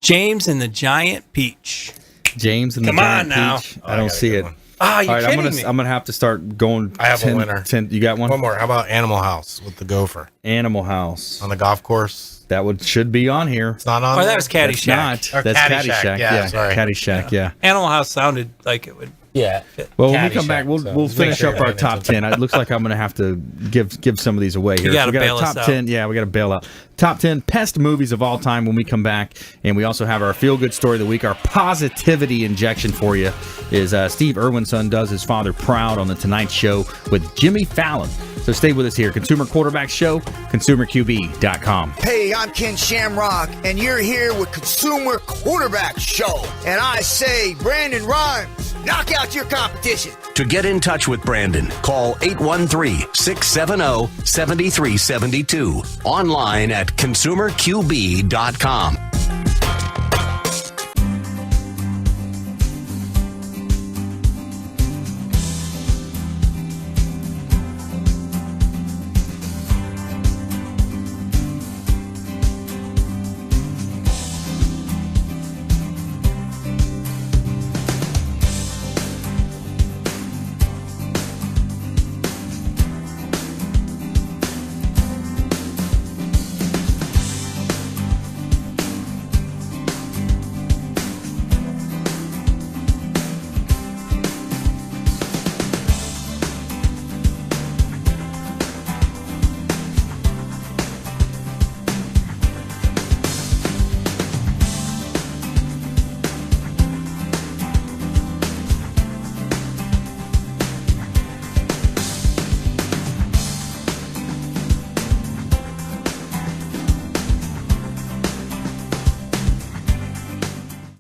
James and the Giant Peach. James and the Come on Giant now. Peach. I don't see it. Ah, you All right, kidding me? I'm gonna have to start going. I have a winner. 10, you got one? One more. How about Animal House with the gopher Animal House. on the golf course? That should be on here. It's not on Oh, there? that was That's Caddyshack. not. Or That's Caddyshack, Caddyshack. yeah, Yeah, sorry. Caddyshack. Yeah. Animal House sounded like it would. Yeah. Well, when we come back, Caddyshack, we'll so we'll just make finish sure up you're our paying top attention. 10. It looks like I'm going to have to give some of these away here. You gotta we got bail a top us out. 10. Yeah, we got to bail out. Top 10 pest movies of all time when we come back. And we also have our feel-good story of the week. Our positivity injection for you is Steve Irwin's son does his father proud on The Tonight Show with Jimmy Fallon. So stay with us here. Consumer Quarterback Show, consumerqb.com. Hey, I'm Ken Shamrock, and you're here with Consumer Quarterback Show. And I say, Brandon Rhymes, knock out your competition. To get in touch with Brandon, call 813-670-7372. Online at consumerqb.com.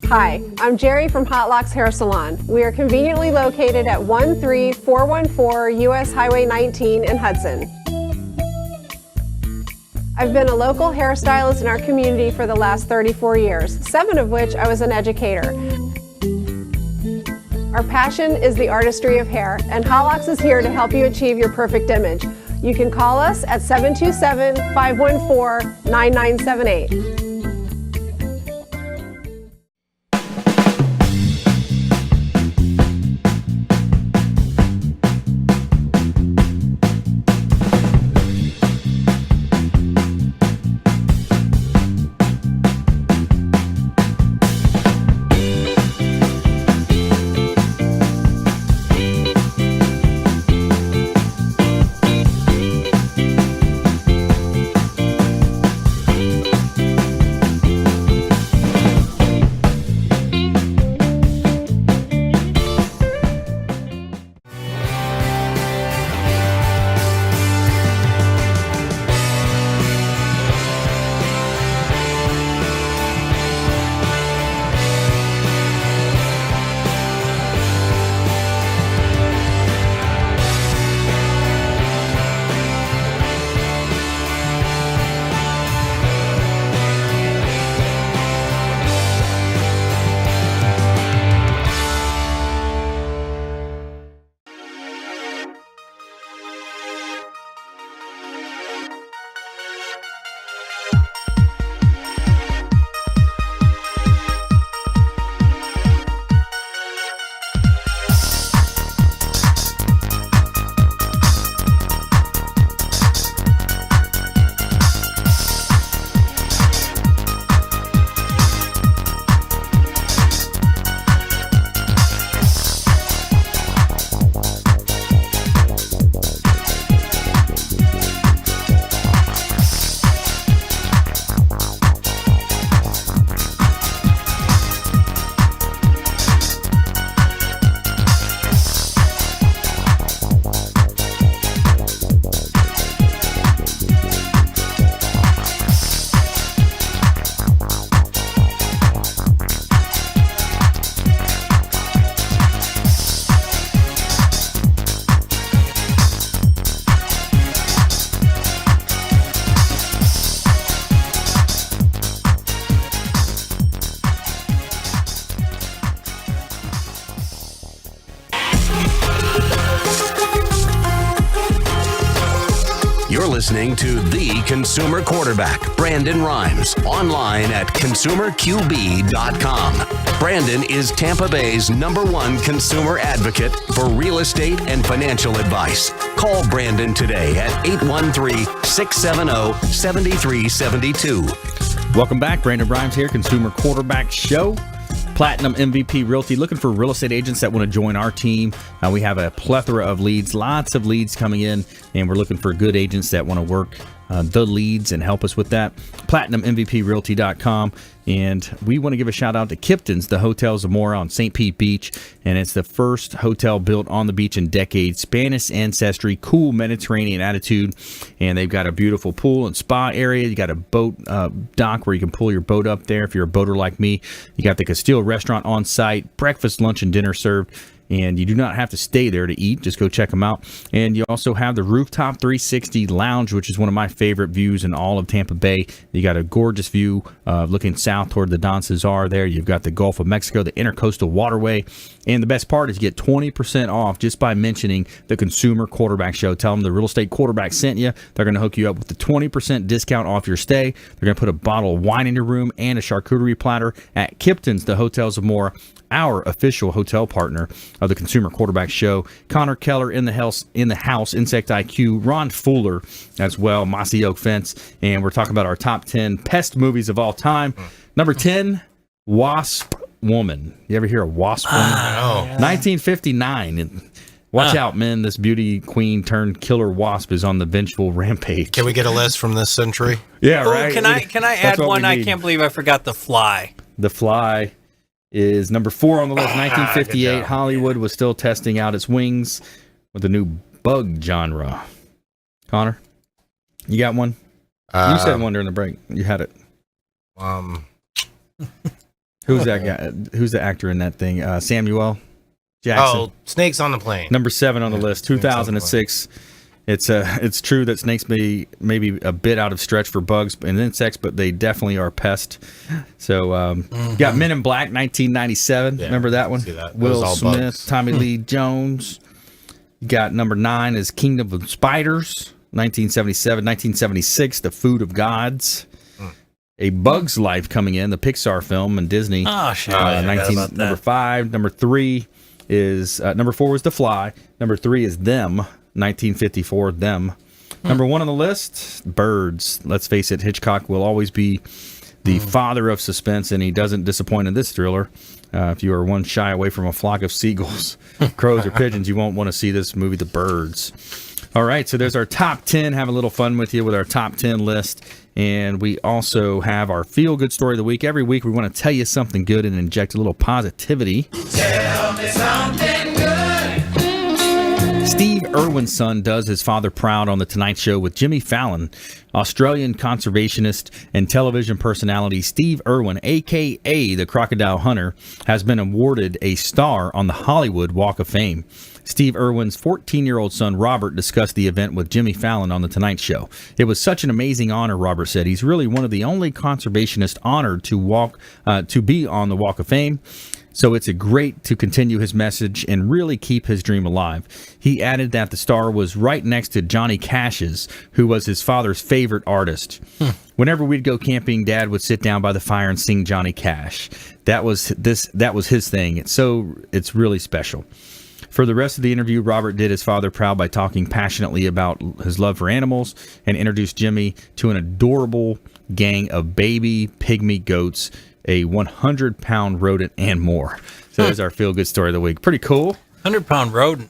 Hi, I'm Jerry from Hot Locks Hair Salon. We are conveniently located at 13414 US Highway 19 in Hudson. I've been a local hairstylist in our community for the last 34 years, 7 of which I was an educator. Our passion is the artistry of hair, and Hot Locks is here to help you achieve your perfect image. You can call us at 727-514-9978. listening to the consumer quarterback, Brandon Rhymes, online at consumerqb.com. Brandon is Tampa Bay's #1 consumer advocate for real estate and financial advice. Call Brandon today at 813-670-7372. Welcome back. Brandon Rhymes here, Consumer Quarterback Show. Platinum MVP Realty, looking for real estate agents that want to join our team. We have a plethora of leads, lots of leads coming in, and we're looking for good agents that want to work the leads and help us with that. PlatinumMVPRealty.com. And we want to give a shout out to Kipton's, the Hotel Zamora on St. Pete Beach. And it's the first hotel built on the beach in decades. Spanish ancestry, cool Mediterranean attitude. And they've got a beautiful pool and spa area. You got a boat dock where you can pull your boat up there if you're a boater like me. You got the Castile restaurant on site, breakfast, lunch, and dinner served. And you do not have to stay there to eat. Just go check them out. And you also have the Rooftop 360 Lounge, which is one of my favorite views in all of Tampa Bay. You got a gorgeous view looking south toward the Don Cesar there. You've got the Gulf of Mexico, the Intercoastal Waterway. And the best part is you get 20% off just by mentioning the Consumer Quarterback Show. Tell them the Real Estate Quarterback sent you. They're going to hook you up with the 20% discount off your stay. They're going to put a bottle of wine in your room and a charcuterie platter at Kipton's, the Hotel Zamora, our official hotel partner of the Consumer Quarterback Show. Connor Keller in the house, Insect IQ, Ron Fuller as well, Mossy Oak Fence, and we're talking about our top 10 pest movies of all time. Number 10, Wasp Woman. You ever hear of Wasp Woman? No. 1959. And watch out, men. This beauty queen turned killer wasp is on the vengeful rampage. Can we get a list from this century? Yeah, Ooh, right. Can I add one? I can't believe I forgot The Fly. The Fly is number 4 on the list. 1958, Hollywood was still testing out its wings with the new bug genre. Connor, you got one? You said one during the break. You had it. Who's that guy? Who's the actor in that thing? Samuel Jackson. Oh, Snakes on the Plane. Number 7 on the list. 2006. It's true that snakes may be a bit out of stretch for bugs and insects, but they definitely are pests. So, got Men in Black, 1997. Remember that one? That. Will Smith, bugs. Tommy Lee Jones. You got number 9 is Kingdom of Spiders, 1977. 1976, The Food of Gods. A Bug's Life coming in, the Pixar film and Disney. Oh, shit. Number 5. Number 3 is, number 4 was The Fly. Number 3 is Them. 1954, Them. Number 1 on the list, Birds. Let's face it, Hitchcock will always be the father of suspense, and he doesn't disappoint in this thriller. If you are one shy away from a flock of seagulls, crows, or pigeons, you won't want to see this movie, The Birds. All right, so there's our top 10. Have a little fun with you with our top 10 list. And we also have our feel-good story of the week. Every week we want to tell you something good and inject a little positivity. Tell me something good. Steve Irwin's son does his father proud on The Tonight Show with Jimmy Fallon. Australian conservationist and television personality Steve Irwin, a.k.a. the Crocodile Hunter, has been awarded a star on the Hollywood Walk of Fame. Steve Irwin's 14-year-old son, Robert, discussed the event with Jimmy Fallon on The Tonight Show. It was such an amazing honor, Robert said. He's really one of the only conservationists honored to be on the Walk of Fame. So it's great to continue his message and really keep his dream alive. He added that the star was right next to Johnny Cash's, who was his father's favorite artist. Whenever we'd go camping, Dad would sit down by the fire and sing Johnny Cash. That was his thing. So it's really special. For the rest of the interview, Robert did his father proud by talking passionately about his love for animals and introduced Jimmy to an adorable gang of baby pygmy goats, a 100-pound rodent, and more. So there's our feel-good story of the week. Pretty cool. 100-pound rodent.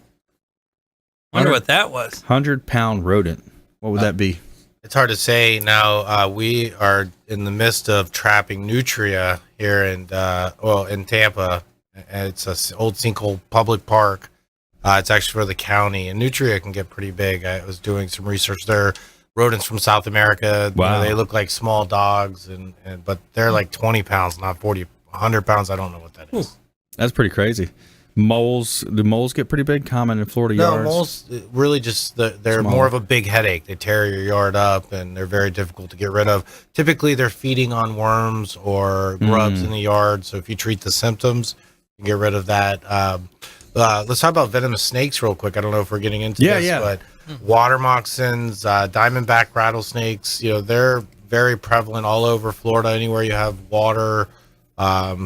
Wonder what that was. 100-pound rodent. What would that be? It's hard to say now. We are in the midst of trapping nutria here in Tampa. It's an old sinkhole public park. It's actually for the county, and nutria can get pretty big. I was doing some research there. Rodents from South America. Wow. You know, they look like small dogs, but they're like 20 pounds, not 40, 100 pounds. I don't know what that is. That's pretty crazy. Moles, do moles get pretty big? Common in Florida yards? No, moles really just, they're Small. more of a big headache. They tear your yard up, and they're very difficult to get rid of. Typically, they're feeding on worms or grubs in the yard, so if you treat the symptoms, you get rid of that. Let's talk about venomous snakes real quick. I don't know if we're getting into this, but Water moccasins, diamondback rattlesnakes, they're very prevalent all over Florida. Anywhere you have water,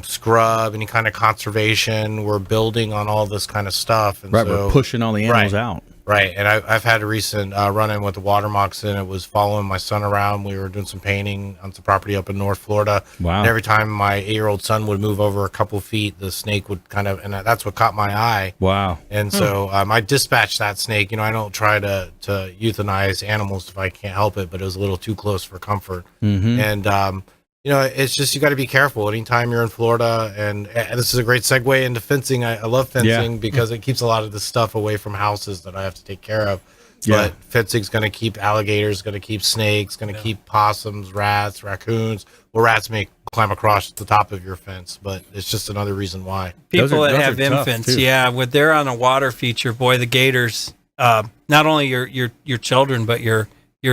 scrub, any kind of conservation, we're building on all this kind of stuff. And right, we're pushing all the animals out. Right, and I've had a recent run-in with the water moccasin. It was following my son around. We were doing some painting on some property up in North Florida. Wow. And every time my 8-year-old son would move over a couple feet, the snake would and that's what caught my eye. Wow. And so I dispatched that snake. I don't try to euthanize animals if I can't help it, but it was a little too close for comfort. Mm-hmm. And, it's just you got to be careful anytime you're in Florida. And this is a great segue into fencing. I love fencing because it keeps a lot of the stuff away from houses that I have to take care of. Yeah. But fencing's going to keep alligators, going to keep snakes, going to keep possums, rats, raccoons. Well, rats may climb across the top of your fence, but it's just another reason why. People that have infants, when they're on a water feature, boy, the gators, not only your children, but your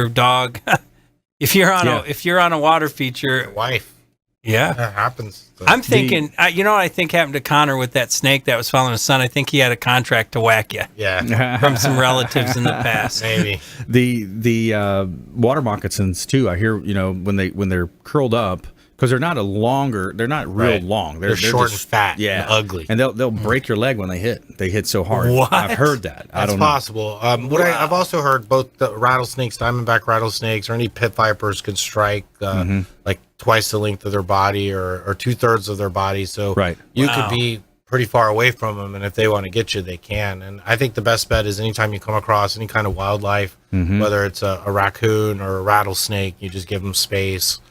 dog. If you're on a water feature, your wife, that happens. I'm thinking, what I think happened to Connor with that snake that was following his son. I think he had a contract to whack you. Yeah, from some relatives in the past. Maybe the water moccasins too. I hear when they're curled up. Because they're not real long. They're short just, and fat, and ugly, and they'll break your leg when they hit. They hit so hard. What? I've heard that. I don't know. Possible. I've also heard both the rattlesnakes, diamondback rattlesnakes, or any pit vipers can strike like twice the length of their body or 2/3 of their body. So you could be pretty far away from them, and if they want to get you, they can. And I think the best bet is anytime you come across any kind of wildlife, whether it's a raccoon or a rattlesnake, you just give them space.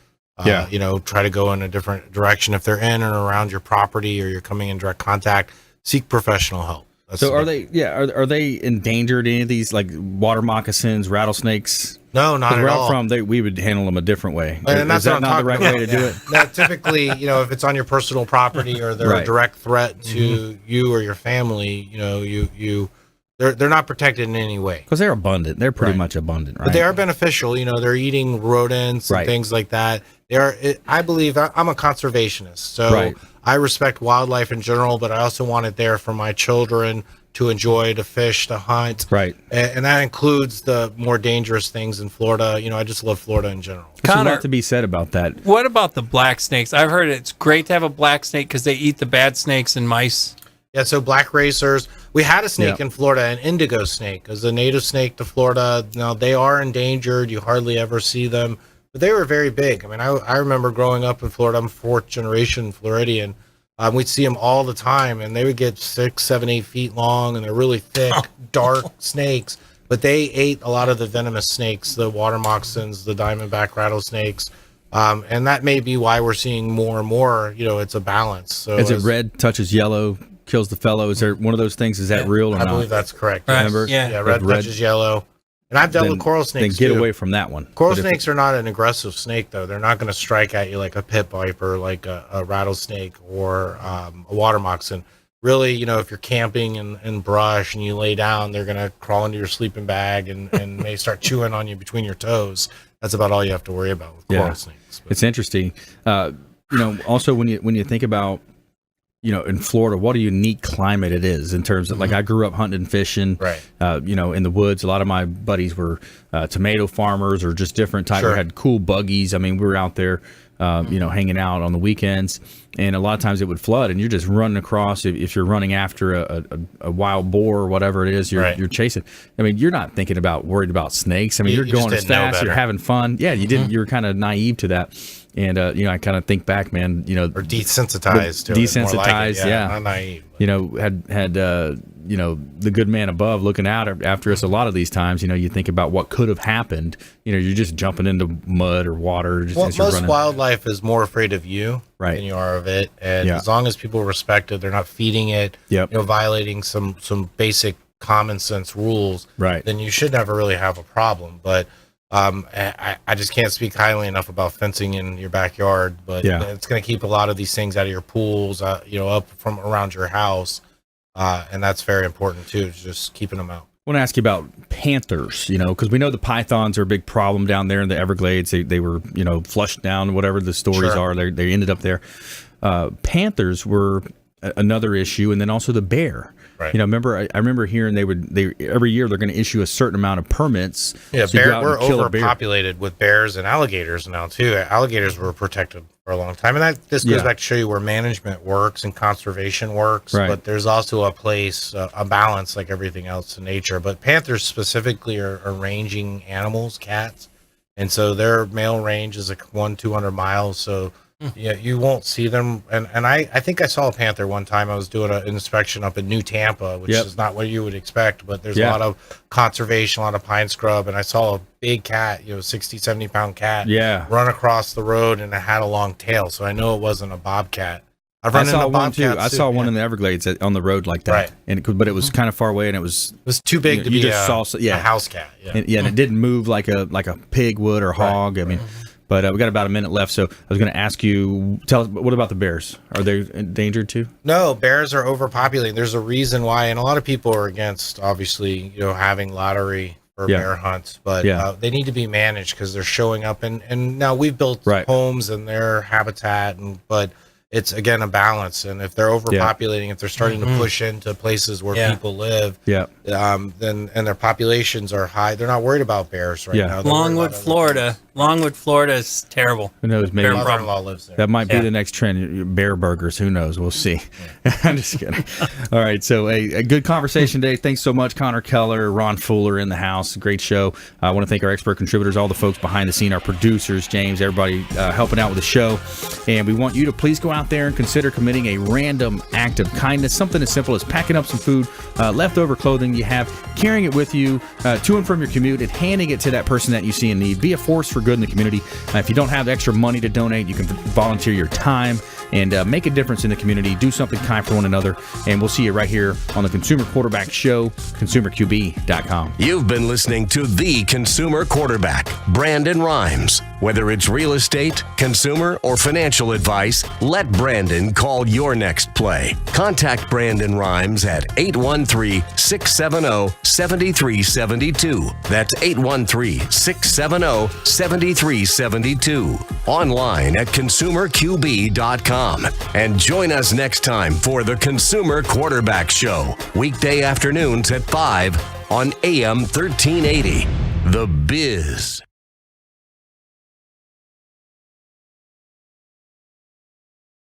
Try to go in a different direction. If they're in and around your property or you're coming in direct contact, seek professional help. So are they endangered, any of these, like water moccasins, rattlesnakes? No, not at all. We would handle them a different way. And is that not the right way to do it? No, typically, if it's on your personal property or they're a direct threat to you or your family, they're not protected in any way. Because they're abundant. They're pretty much abundant, right? But they are beneficial. They're eating rodents and things like that. I believe I'm a conservationist, so I respect wildlife in general, but I also want it there for my children to enjoy, to fish, to hunt. Right. And that includes the more dangerous things in Florida. I just love Florida in general. There's a lot to be said about that. What about the black snakes? I've heard it's great to have a black snake because they eat the bad snakes and mice. Yeah, so black racers. We had a snake in Florida, an indigo snake, as a native snake to Florida. Now, they are endangered. You hardly ever see them, but they were very big. I mean, I remember growing up in Florida. I'm 4th generation Floridian. We'd see them all the time, and they would get 6, 7, 8 feet long, and they're really thick, dark snakes. But they ate a lot of the venomous snakes, the water moccasins, the diamondback rattlesnakes. And that may be why we're seeing more and more, it's a balance. So is it red touches yellow, kills the fellow? Is there one of those things? Is that real or not? I believe that's correct. Right. Remember? Yeah, red touches yellow. And I've dealt with coral snakes then get too. away from that one. Coral snakes are not an aggressive snake, though. They're not going to strike at you like a pit viper, like a rattlesnake or a water moccasin. Really, if you're camping in brush and you lay down, they're going to crawl into your sleeping bag and may start chewing on you between your toes. That's about all you have to worry about with coral snakes. It's interesting. Also when you think about, in Florida, what a unique climate it is in terms of, like, I grew up hunting and fishing, in the woods. A lot of my buddies were tomato farmers or just different type. We had cool buggies. I mean, we were out there, hanging out on the weekends, and a lot of times it would flood, and you're just running across. If you're running after a wild boar or whatever it is, you're chasing. I mean, you're not worried about snakes. I mean, you're going as fast. You're having fun. Yeah, you didn't. You were kind of naive to that. And, I kind of think back, man, or desensitized to desensitized, it. Not naive. Had the good man above looking out after us a lot of these times. You think about what could have happened. You're just jumping into mud or water. Most wildlife is more afraid of you than you are of it. And as long as people respect it, they're not feeding it, violating some basic common sense rules, then you should never really have a problem. But I just can't speak highly enough about fencing in your backyard, but it's going to keep a lot of these things out of your pools, up from around your house. And that's very important too, just keeping them out. I want to ask you about panthers, because we know the pythons are a big problem down there in the Everglades. They were, flushed down, whatever the stories are. They ended up there. Panthers were another issue, and then also the bear. Right. You know, I remember hearing they every year they're going to issue a certain amount of permits. Yeah, so you go out we're and kill a bear. overpopulated with bears and alligators now too. Alligators were protected for a long time, and this goes back to show you where management works and conservation works. Right. But there's also a place, a balance, like everything else in nature. But panthers specifically are ranging animals, cats, and so their male range is like 200 miles. So yeah, you won't see them. And I think I saw a panther one time. I was doing an inspection up in New Tampa, which is not what you would expect, but there's a lot of conservation, a lot of pine scrub. And I saw a big cat, 60, 70 pound cat run across the road, and it had a long tail. So I know it wasn't a bobcat. I've run into one too. bobcats I saw one in the Everglades on the road like that, but it was kind of far away, and it was too big to be a house cat. And it didn't move like a pig would or hog. I mean. But we got about a minute left, so I was going to ask you, tell us, what about the bears? Are they endangered too? No, bears are overpopulating. There's a reason why, and a lot of people are against, obviously, having lottery for bear hunts, but they need to be managed because they're showing up. And now we've built homes in their habitat, but it's, again, a balance. And if they're overpopulating, if they're starting to push into places where people live, then and their populations are high, they're not worried about bears right now. Longwood, Florida is terrible. Who knows? Maybe my mother-in-law lives there. That might be the next trend. Bear burgers. Who knows? We'll see. I'm just kidding. All right. So a good conversation today. Thanks so much, Connor Keller, Ron Fuller in the house. Great show. I want to thank our expert contributors, all the folks behind the scene, our producers, James, everybody helping out with the show. And we want you to please go out there and consider committing a random act of kindness. Something as simple as packing up some food, leftover clothing you have, carrying it with you to and from your commute, and handing it to that person that you see in need. Be a force for good in the community. If you don't have extra money to donate, you can volunteer your time and make a difference in the community. Do something kind for one another. And we'll see you right here on the Consumer Quarterback Show, consumerqb.com. You've been listening to the Consumer Quarterback, Brandon Rhymes. Whether it's real estate, consumer, or financial advice, let Brandon call your next play. Contact Brandon Rhymes at 813-670-7372. That's 813-670-7372. Online at consumerqb.com. And join us next time for the Consumer Quarterback Show, weekday afternoons at 5 on AM 1380. The Biz.